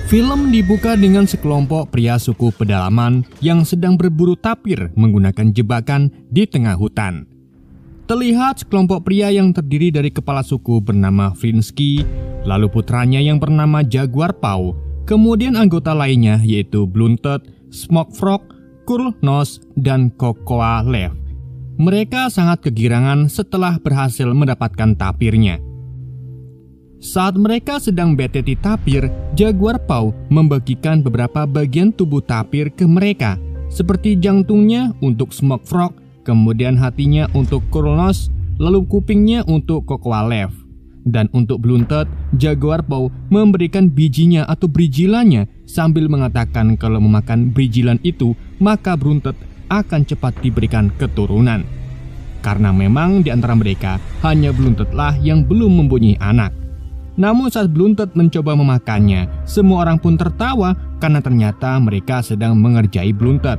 Film dibuka dengan sekelompok pria suku pedalaman yang sedang berburu tapir menggunakan jebakan di tengah hutan. Terlihat sekelompok pria yang terdiri dari kepala suku bernama Flinsky, lalu putranya yang bernama Jaguar Paw, kemudian anggota lainnya yaitu Blunted, Smoke Frog, Curl Nose, dan Cocoa Leaf. Mereka sangat kegirangan setelah berhasil mendapatkan tapirnya. Saat mereka sedang bete di tapir, Jaguar Paw membagikan beberapa bagian tubuh tapir ke mereka, seperti jantungnya untuk Smoke Frog, kemudian hatinya untuk Curl Nose, lalu kupingnya untuk Cocoa Leaf. Dan untuk Blunted, Jaguar Paw memberikan bijinya atau brijilannya sambil mengatakan kalau memakan brijilan itu, maka Blunted akan cepat diberikan keturunan. Karena memang di antara mereka hanya Bluntedlah yang belum mempunyai anak. Namun saat Blunted mencoba memakannya, semua orang pun tertawa karena ternyata mereka sedang mengerjai Blunted.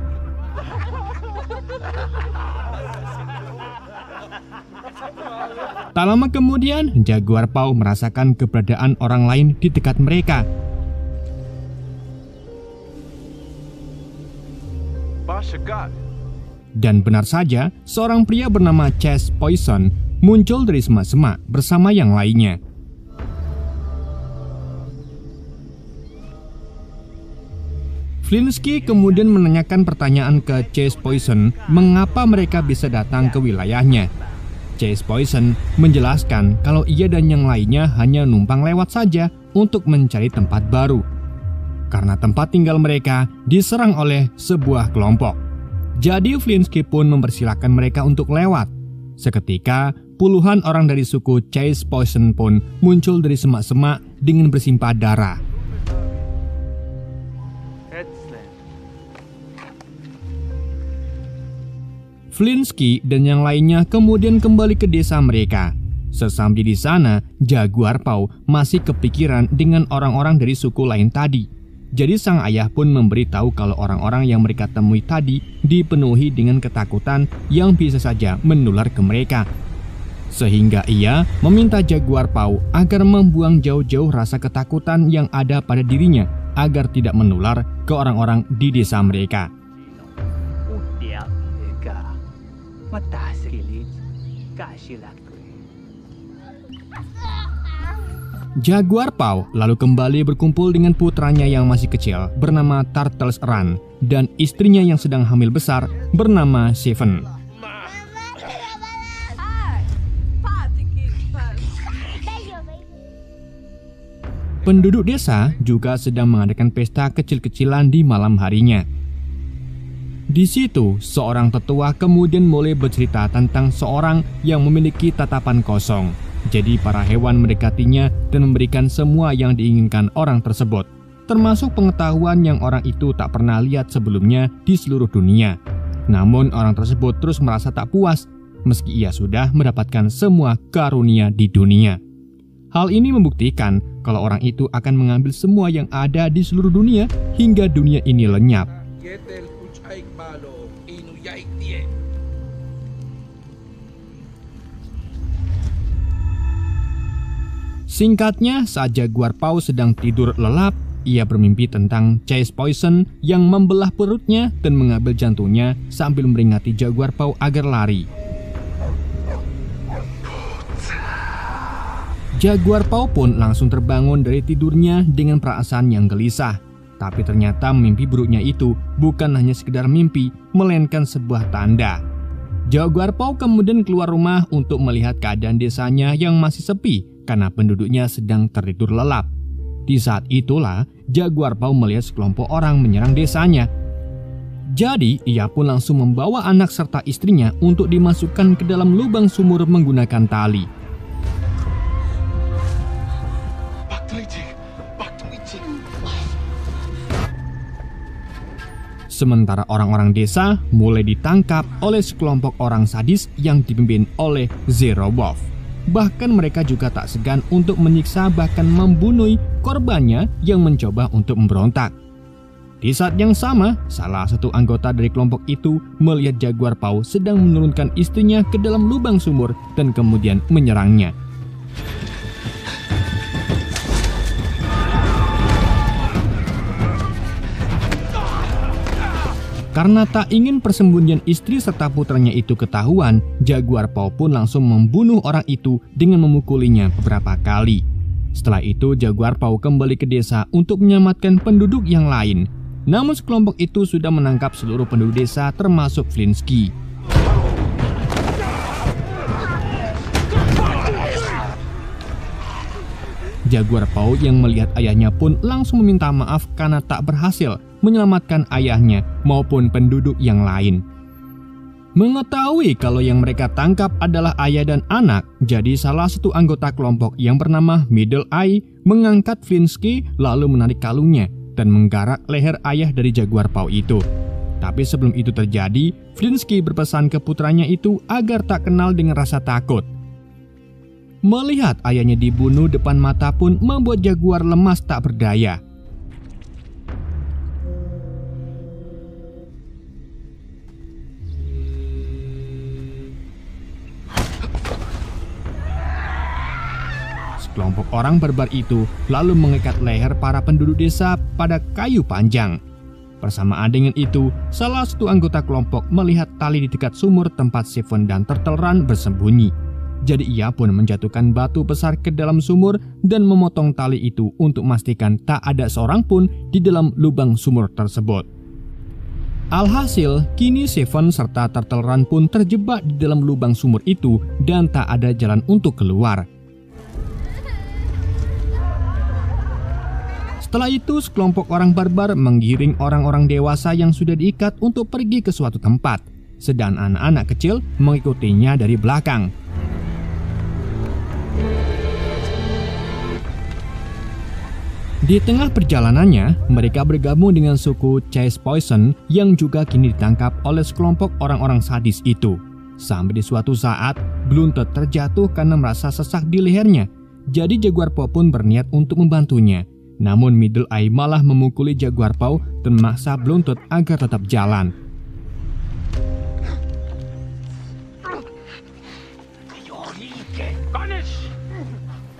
Tak lama kemudian, Jaguar Paw merasakan keberadaan orang lain di dekat mereka. Dan benar saja, seorang pria bernama Chase Poison muncul dari semak-semak bersama yang lainnya. Flinsky kemudian menanyakan pertanyaan ke Chase Poison mengapa mereka bisa datang ke wilayahnya. Chase Poison menjelaskan kalau ia dan yang lainnya hanya numpang lewat saja untuk mencari tempat baru. Karena tempat tinggal mereka diserang oleh sebuah kelompok. Jadi Flinsky pun mempersilahkan mereka untuk lewat. Seketika, puluhan orang dari suku Chase Poison pun muncul dari semak-semak dengan bersimpah darah. Flinsky dan yang lainnya kemudian kembali ke desa mereka. Sesampai di sana, Jaguar Paw masih kepikiran dengan orang-orang dari suku lain tadi. Jadi sang ayah pun memberitahu kalau orang-orang yang mereka temui tadi dipenuhi dengan ketakutan yang bisa saja menular ke mereka. Sehingga ia meminta Jaguar Paw agar membuang jauh-jauh rasa ketakutan yang ada pada dirinya agar tidak menular ke orang-orang di desa mereka. Jaguar Paw lalu kembali berkumpul dengan putranya yang masih kecil bernama Turtles Run dan istrinya yang sedang hamil besar bernama Seven. Penduduk desa juga sedang mengadakan pesta kecil-kecilan di malam harinya. Di situ, seorang tetua kemudian mulai bercerita tentang seorang yang memiliki tatapan kosong. Jadi para hewan mendekatinya dan memberikan semua yang diinginkan orang tersebut, termasuk pengetahuan yang orang itu tak pernah lihat sebelumnya di seluruh dunia. Namun orang tersebut terus merasa tak puas, meski ia sudah mendapatkan semua karunia di dunia. Hal ini membuktikan kalau orang itu akan mengambil semua yang ada di seluruh dunia hingga dunia ini lenyap. Singkatnya, saat Jaguar Paw sedang tidur lelap, ia bermimpi tentang Chase Poison yang membelah perutnya dan mengambil jantungnya sambil meringati Jaguar Paw agar lari. Jaguar Paw pun langsung terbangun dari tidurnya dengan perasaan yang gelisah. Tapi ternyata mimpi buruknya itu bukan hanya sekedar mimpi, melainkan sebuah tanda. Jaguar Paw kemudian keluar rumah untuk melihat keadaan desanya yang masih sepi karena penduduknya sedang tertidur lelap. Di saat itulah Jaguar Paw melihat sekelompok orang menyerang desanya. Jadi ia pun langsung membawa anak serta istrinya untuk dimasukkan ke dalam lubang sumur menggunakan tali. Sementara orang-orang desa mulai ditangkap oleh sekelompok orang sadis yang dipimpin oleh Zero Wolf. Bahkan mereka juga tak segan untuk menyiksa bahkan membunuh korbannya yang mencoba untuk memberontak. Di saat yang sama, salah satu anggota dari kelompok itu melihat Jaguar Paw sedang menurunkan istrinya ke dalam lubang sumur dan kemudian menyerangnya. Karena tak ingin persembunyian istri serta putranya itu ketahuan, Jaguar Paw pun langsung membunuh orang itu dengan memukulinya beberapa kali. Setelah itu, Jaguar Paw kembali ke desa untuk menyelamatkan penduduk yang lain. Namun sekelompok itu sudah menangkap seluruh penduduk desa termasuk Flinsky. Jaguar Paw yang melihat ayahnya pun langsung meminta maaf karena tak berhasil menyelamatkan ayahnya maupun penduduk yang lain. Mengetahui kalau yang mereka tangkap adalah ayah dan anak, jadi salah satu anggota kelompok yang bernama Middle Eye mengangkat Flinsky lalu menarik kalungnya dan menggarak leher ayah dari Jaguar Paw itu. Tapi sebelum itu terjadi, Flinsky berpesan ke putranya itu agar tak kenal dengan rasa takut. Melihat ayahnya dibunuh depan mata pun membuat Jaguar lemas tak berdaya. Sekelompok orang barbar itu lalu mengikat leher para penduduk desa pada kayu panjang. Bersamaan dengan itu, salah satu anggota kelompok melihat tali di dekat sumur tempat Seven dan Turtle Run bersembunyi. Jadi ia pun menjatuhkan batu besar ke dalam sumur dan memotong tali itu untuk memastikan tak ada seorang pun di dalam lubang sumur tersebut. Alhasil, kini Seven serta Turtle Run pun terjebak di dalam lubang sumur itu dan tak ada jalan untuk keluar. Setelah itu, sekelompok orang barbar menggiring orang-orang dewasa yang sudah diikat untuk pergi ke suatu tempat, sedang anak-anak kecil mengikutinya dari belakang. Di tengah perjalanannya, mereka bergabung dengan suku Chase Poison yang juga kini ditangkap oleh sekelompok orang-orang sadis itu. Sampai di suatu saat, Blunted terjatuh karena merasa sesak di lehernya. Jadi Jaguar Paw pun berniat untuk membantunya. Namun Middle Eye malah memukuli Jaguar Paw dan memaksa Blunted agar tetap jalan.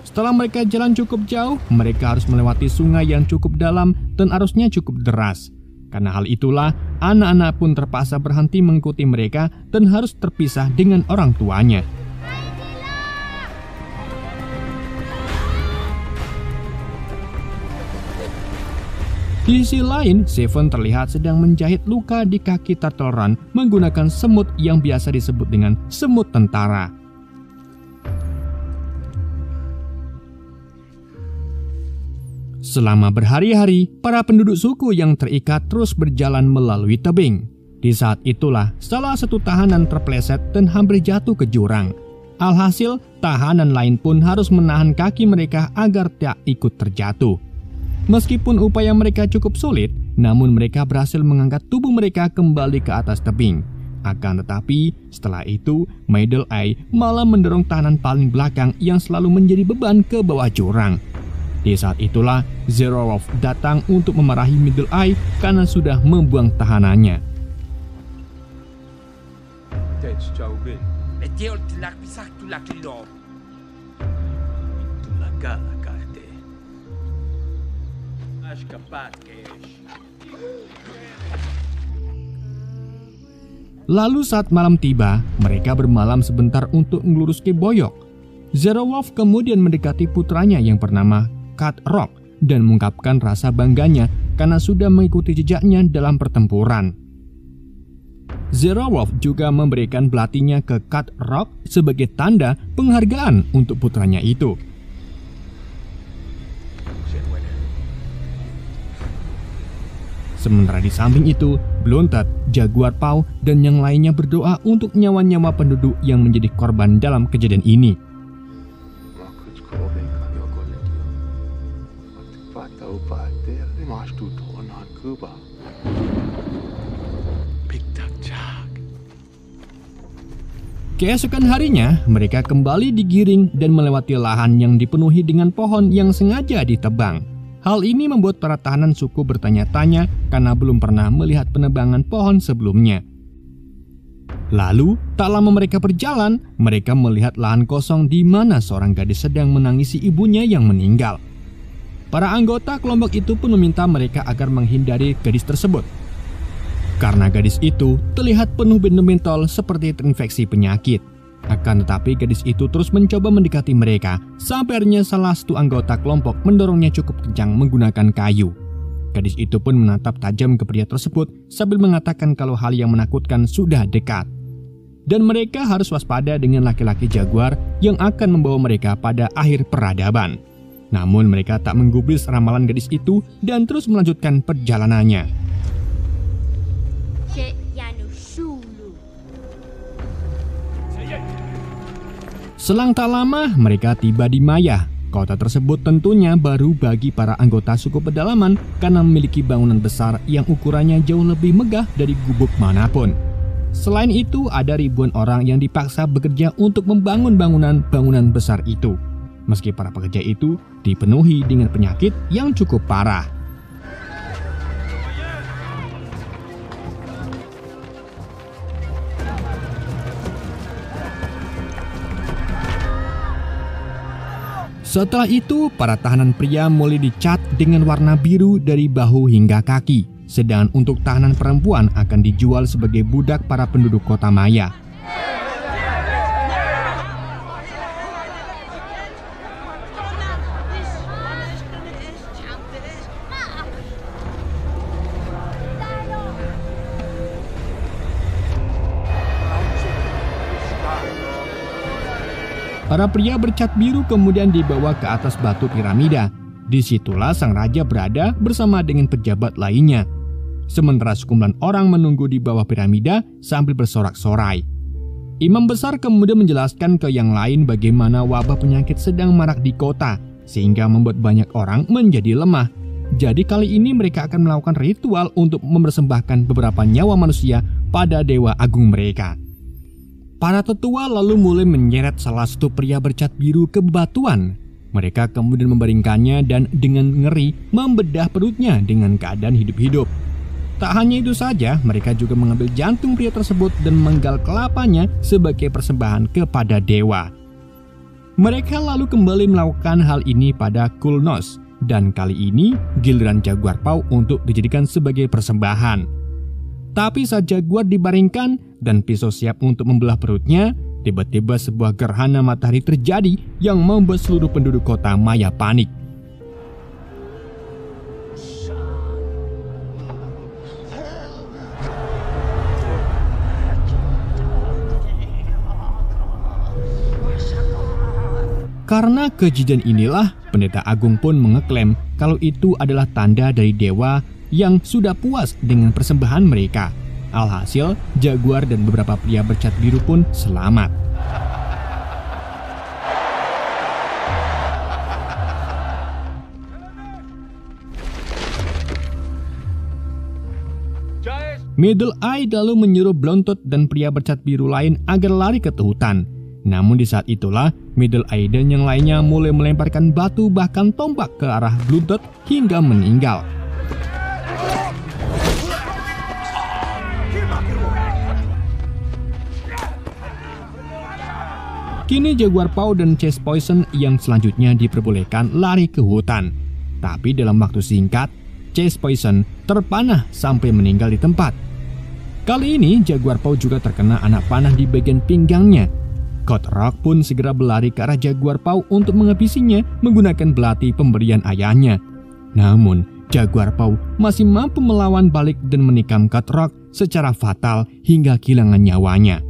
Setelah mereka jalan cukup jauh, mereka harus melewati sungai yang cukup dalam dan arusnya cukup deras. Karena hal itulah, anak-anak pun terpaksa berhenti mengikuti mereka dan harus terpisah dengan orang tuanya. Di sisi lain, Seven terlihat sedang menjahit luka di kaki Turtle Run menggunakan semut yang biasa disebut dengan semut tentara. Selama berhari-hari, para penduduk suku yang terikat terus berjalan melalui tebing. Di saat itulah, salah satu tahanan terpeleset dan hampir jatuh ke jurang. Alhasil, tahanan lain pun harus menahan kaki mereka agar tak ikut terjatuh. Meskipun upaya mereka cukup sulit, namun mereka berhasil mengangkat tubuh mereka kembali ke atas tebing. Akan tetapi, setelah itu, Middle Eye malah mendorong tahanan paling belakang yang selalu menjadi beban ke bawah jurang. Di saat itulah, Zero Wolf datang untuk memarahi Middle Eye karena sudah membuang tahanannya. Lalu saat malam tiba, mereka bermalam sebentar untuk ngeluruski boyok. Zero Wolf kemudian mendekati putranya yang bernama Cut Rock dan mengungkapkan rasa bangganya karena sudah mengikuti jejaknya dalam pertempuran. Zero Wolf juga memberikan belatinya ke Cut Rock sebagai tanda penghargaan untuk putranya itu. Sementara di samping itu, Blunted, Jaguar Paw, dan yang lainnya berdoa untuk nyawa-nyawa penduduk yang menjadi korban dalam kejadian ini. Keesokan harinya, mereka kembali digiring dan melewati lahan yang dipenuhi dengan pohon yang sengaja ditebang. Hal ini membuat para tahanan suku bertanya-tanya karena belum pernah melihat penebangan pohon sebelumnya. Lalu, tak lama mereka berjalan, mereka melihat lahan kosong di mana seorang gadis sedang menangisi ibunya yang meninggal. Para anggota kelompok itu pun meminta mereka agar menghindari gadis tersebut. karena gadis itu terlihat penuh benda mentol seperti terinfeksi penyakit. Akan tetapi gadis itu terus mencoba mendekati mereka sampai akhirnya salah satu anggota kelompok mendorongnya cukup kencang menggunakan kayu. Gadis itu pun menatap tajam ke pria tersebut sambil mengatakan kalau hal yang menakutkan sudah dekat. Dan mereka harus waspada dengan laki-laki jaguar yang akan membawa mereka pada akhir peradaban. Namun mereka tak menggubris ramalan gadis itu dan terus melanjutkan perjalanannya. Selang tak lama mereka tiba di Maya. Kota tersebut tentunya baru bagi para anggota suku pedalaman karena memiliki bangunan besar yang ukurannya jauh lebih megah dari gubuk manapun. Selain itu, ada ribuan orang yang dipaksa bekerja untuk membangun bangunan besar itu. Meski para pekerja itu dipenuhi dengan penyakit yang cukup parah. Setelah itu, para tahanan pria mulai dicat dengan warna biru dari bahu hingga kaki. Sedangkan untuk tahanan perempuan akan dijual sebagai budak para penduduk kota Maya. Para pria bercat biru kemudian dibawa ke atas batu piramida. Disitulah sang raja berada bersama dengan pejabat lainnya. Sementara sekumpulan orang menunggu di bawah piramida sambil bersorak-sorai. Imam besar kemudian menjelaskan ke yang lain bagaimana wabah penyakit sedang marak di kota, sehingga membuat banyak orang menjadi lemah. Jadi kali ini mereka akan melakukan ritual untuk mempersembahkan beberapa nyawa manusia pada dewa agung mereka. Para tetua lalu mulai menyeret salah satu pria bercat biru ke bebatuan. Mereka kemudian membaringkannya dan dengan ngeri membedah perutnya dengan keadaan hidup-hidup. Tak hanya itu saja, mereka juga mengambil jantung pria tersebut dan menggal kelapanya sebagai persembahan kepada dewa. Mereka lalu kembali melakukan hal ini pada Kulnos, dan kali ini giliran jaguar Pau untuk dijadikan sebagai persembahan. Tapi saat jaguar dibaringkan dan pisau siap untuk membelah perutnya, tiba-tiba sebuah gerhana matahari terjadi yang membuat seluruh penduduk kota Maya panik. Karena kejadian inilah, pendeta agung pun mengeklaim kalau itu adalah tanda dari dewa yang sudah puas dengan persembahan mereka. Alhasil, jaguar dan beberapa pria bercat biru pun selamat. Middle Eye lalu menyuruh Blontot dan pria bercat biru lain agar lari ke hutan. Namun di saat itulah, Middle Eye dan yang lainnya mulai melemparkan batu bahkan tombak ke arah Blontot hingga meninggal. Kini Jaguar Pau dan Chase Poison yang selanjutnya diperbolehkan lari ke hutan. Tapi dalam waktu singkat, Chase Poison terpanah sampai meninggal di tempat. Kali ini Jaguar Pau juga terkena anak panah di bagian pinggangnya. Kotrok pun segera berlari ke arah Jaguar Pau untuk menghabisinya menggunakan belati pemberian ayahnya. Namun, Jaguar Pau masih mampu melawan balik dan menikam Kotrok secara fatal hingga kehilangan nyawanya.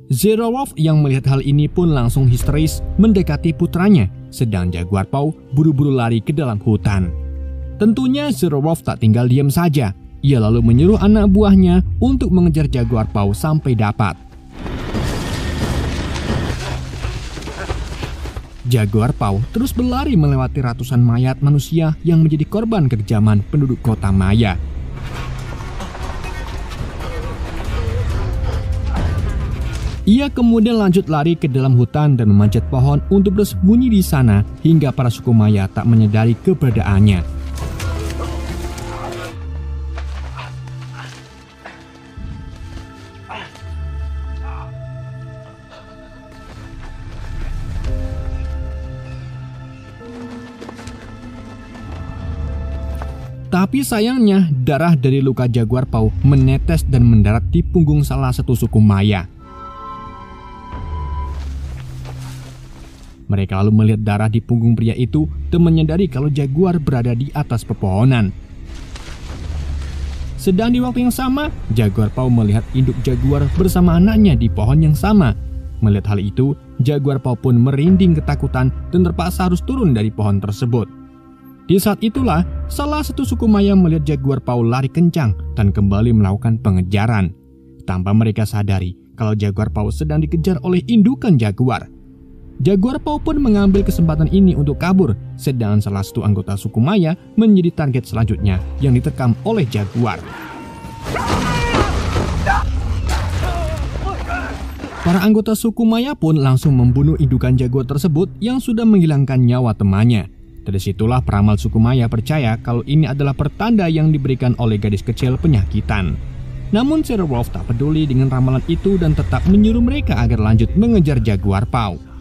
Zero Wolf yang melihat hal ini pun langsung histeris mendekati putranya, sedang Jaguar Pau buru-buru lari ke dalam hutan. Tentunya Zero Wolf tak tinggal diam saja. Ia lalu menyuruh anak buahnya untuk mengejar Jaguar Pau sampai dapat. Jaguar Pau terus berlari melewati ratusan mayat manusia yang menjadi korban kekejaman penduduk kota Maya. Ia kemudian lanjut lari ke dalam hutan dan memanjat pohon untuk bersembunyi di sana hingga para suku Maya tak menyadari keberadaannya. Tapi sayangnya, darah dari luka Jaguar Paw menetes dan mendarat di punggung salah satu suku Maya. Mereka lalu melihat darah di punggung pria itu dan menyadari kalau Jaguar berada di atas pepohonan. Sedang di waktu yang sama, Jaguar Paw melihat induk Jaguar bersama anaknya di pohon yang sama. Melihat hal itu, Jaguar Paw pun merinding ketakutan dan terpaksa harus turun dari pohon tersebut. Di saat itulah, salah satu suku Maya melihat Jaguar Paw lari kencang dan kembali melakukan pengejaran. Tanpa mereka sadari kalau Jaguar Paw sedang dikejar oleh indukan Jaguar. Jaguar Paw pun mengambil kesempatan ini untuk kabur, sedangkan salah satu anggota suku Maya menjadi target selanjutnya yang diterkam oleh Jaguar. Para anggota suku Maya pun langsung membunuh indukan Jaguar tersebut yang sudah menghilangkan nyawa temannya. Dari situlah peramal suku Maya percaya kalau ini adalah pertanda yang diberikan oleh gadis kecil penyakitan. Namun Sherewolf tak peduli dengan ramalan itu dan tetap menyuruh mereka agar lanjut mengejar Jaguar Paw.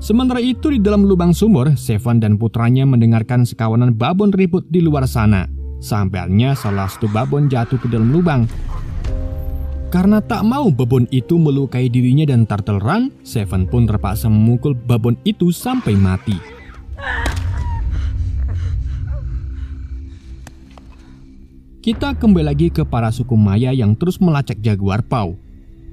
Sementara itu di dalam lubang sumur, Seven dan putranya mendengarkan sekawanan babon ribut di luar sana. Sampainya salah satu babon jatuh ke dalam lubang. Karena tak mau babon itu melukai dirinya dan Turtle Run, Seven pun terpaksa memukul babon itu sampai mati. Kita kembali lagi ke para suku Maya yang terus melacak Jaguar Paw.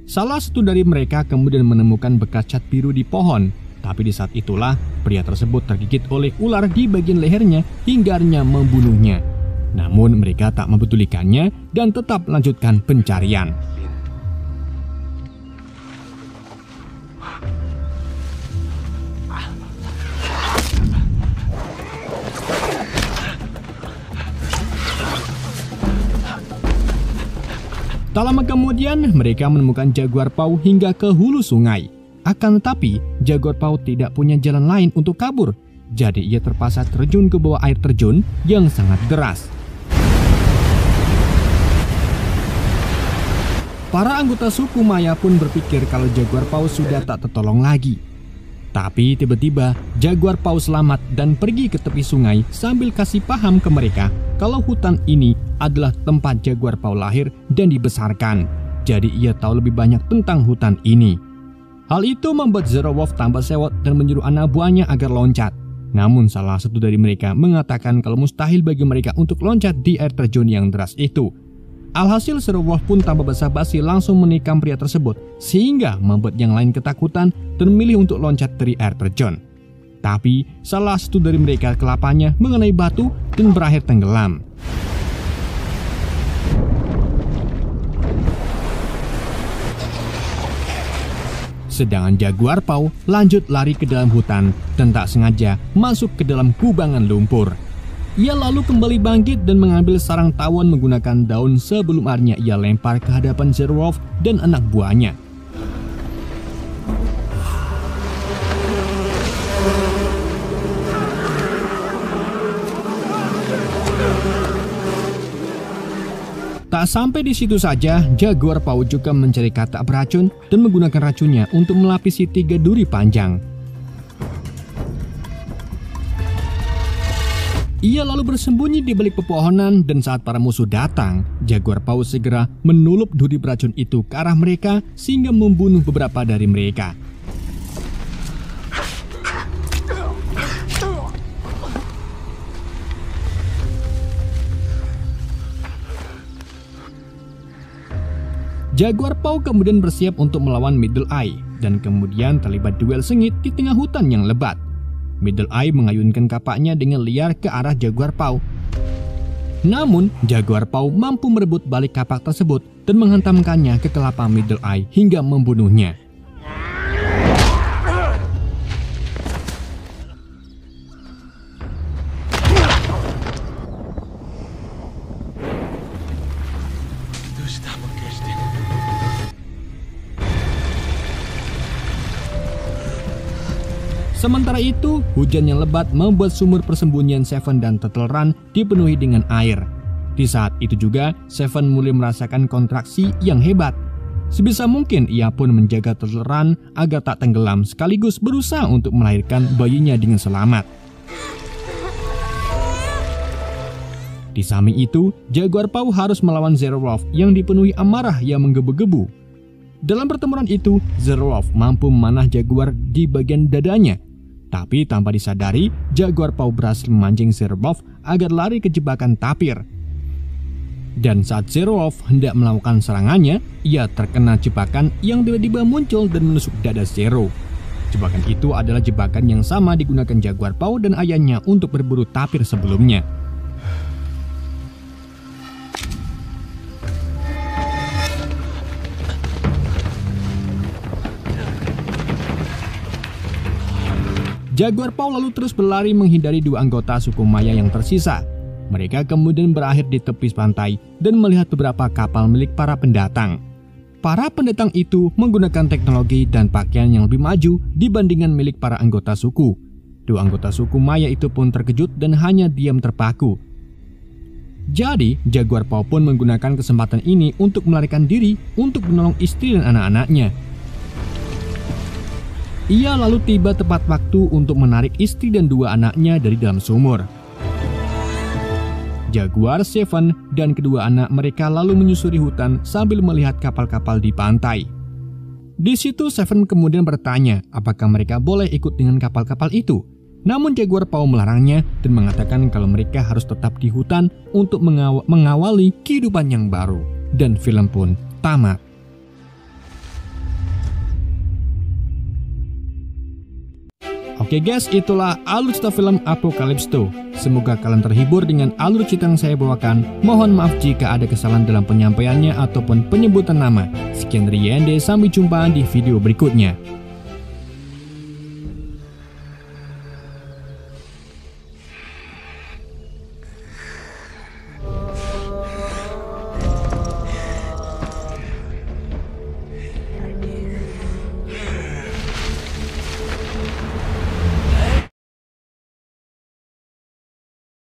Salah satu dari mereka kemudian menemukan bekas cat biru di pohon. Tapi di saat itulah pria tersebut tergigit oleh ular di bagian lehernya hingga akhirnya membunuhnya. Namun mereka tak mempedulikannya dan tetap melanjutkan pencarian. Tak lama kemudian, mereka menemukan Jaguar Paw hingga ke hulu sungai. Akan tetapi, Jaguar Paw tidak punya jalan lain untuk kabur. Jadi ia terpaksa terjun ke bawah air terjun yang sangat deras. Para anggota suku Maya pun berpikir kalau Jaguar Paw sudah tak tertolong lagi. Tapi tiba-tiba Jaguar Paw selamat dan pergi ke tepi sungai sambil kasih paham ke mereka kalau hutan ini adalah tempat Jaguar Paw lahir dan dibesarkan. Jadi ia tahu lebih banyak tentang hutan ini. Hal itu membuat Sherewolf tambah sewot dan menyuruh anak buahnya agar loncat. Namun salah satu dari mereka mengatakan kalau mustahil bagi mereka untuk loncat di air terjun yang deras itu. Alhasil Sherewolf pun tanpa basa-basi langsung menikam pria tersebut sehingga membuat yang lain ketakutan dan memilih untuk loncat dari air terjun. Tapi salah satu dari mereka kelapanya mengenai batu dan berakhir tenggelam. Sedangkan Jaguar Paw lanjut lari ke dalam hutan dan tak sengaja masuk ke dalam kubangan lumpur. Ia lalu kembali bangkit dan mengambil sarang tawon menggunakan daun sebelum akhirnya ia lempar ke hadapan Sherewolf dan anak buahnya. Tak sampai di situ saja, Jaguar Paw juga mencari katak beracun dan menggunakan racunnya untuk melapisi 3 duri panjang. Ia lalu bersembunyi di balik pepohonan dan saat para musuh datang, Jaguar Paw segera menulup duri beracun itu ke arah mereka sehingga membunuh beberapa dari mereka. Jaguar Paw kemudian bersiap untuk melawan Middle Eye dan kemudian terlibat duel sengit di tengah hutan yang lebat. Middle Eye mengayunkan kapaknya dengan liar ke arah Jaguar Paw. Namun, Jaguar Paw mampu merebut balik kapak tersebut dan menghantamkannya ke kelapa Middle Eye hingga membunuhnya. Sementara itu, hujan yang lebat membuat sumur persembunyian Seven dan Turtle Run dipenuhi dengan air. Di saat itu juga, Seven mulai merasakan kontraksi yang hebat. Sebisa mungkin ia pun menjaga terteran agar tak tenggelam sekaligus berusaha untuk melahirkan bayinya dengan selamat. Di samping itu, Jaguar Paw harus melawan Zero Wolf yang dipenuhi amarah yang menggebu-gebu. Dalam pertempuran itu, Zero Wolf mampu memanah Jaguar di bagian dadanya. Tapi tanpa disadari, Jaguar Paw berhasil memancing Zero Wolf agar lari ke jebakan tapir. Dan saat Zero Wolf hendak melakukan serangannya, ia terkena jebakan yang tiba-tiba muncul dan menusuk dada Zero. Jebakan itu adalah jebakan yang sama digunakan Jaguar Paw dan ayahnya untuk berburu tapir sebelumnya. Jaguar Paw lalu terus berlari menghindari dua anggota suku Maya yang tersisa. Mereka kemudian berakhir di tepi pantai dan melihat beberapa kapal milik para pendatang. Para pendatang itu menggunakan teknologi dan pakaian yang lebih maju dibandingkan milik para anggota suku. Dua anggota suku Maya itu pun terkejut dan hanya diam terpaku. Jadi, Jaguar Paw pun menggunakan kesempatan ini untuk melarikan diri untuk menolong istri dan anak-anaknya. Ia lalu tiba tepat waktu untuk menarik istri dan dua anaknya dari dalam sumur. Jaguar, Seven, dan kedua anak mereka lalu menyusuri hutan sambil melihat kapal-kapal di pantai. Di situ Seven kemudian bertanya apakah mereka boleh ikut dengan kapal-kapal itu. Namun Jaguar Paw melarangnya dan mengatakan kalau mereka harus tetap di hutan untuk mengawali kehidupan yang baru. Dan film pun tamat. Oke guys, itulah alur cerita film Apocalypto. Semoga kalian terhibur dengan alur cerita yang saya bawakan. Mohon maaf jika ada kesalahan dalam penyampaiannya ataupun penyebutan nama. Sekian dari YND, sampai jumpa di video berikutnya.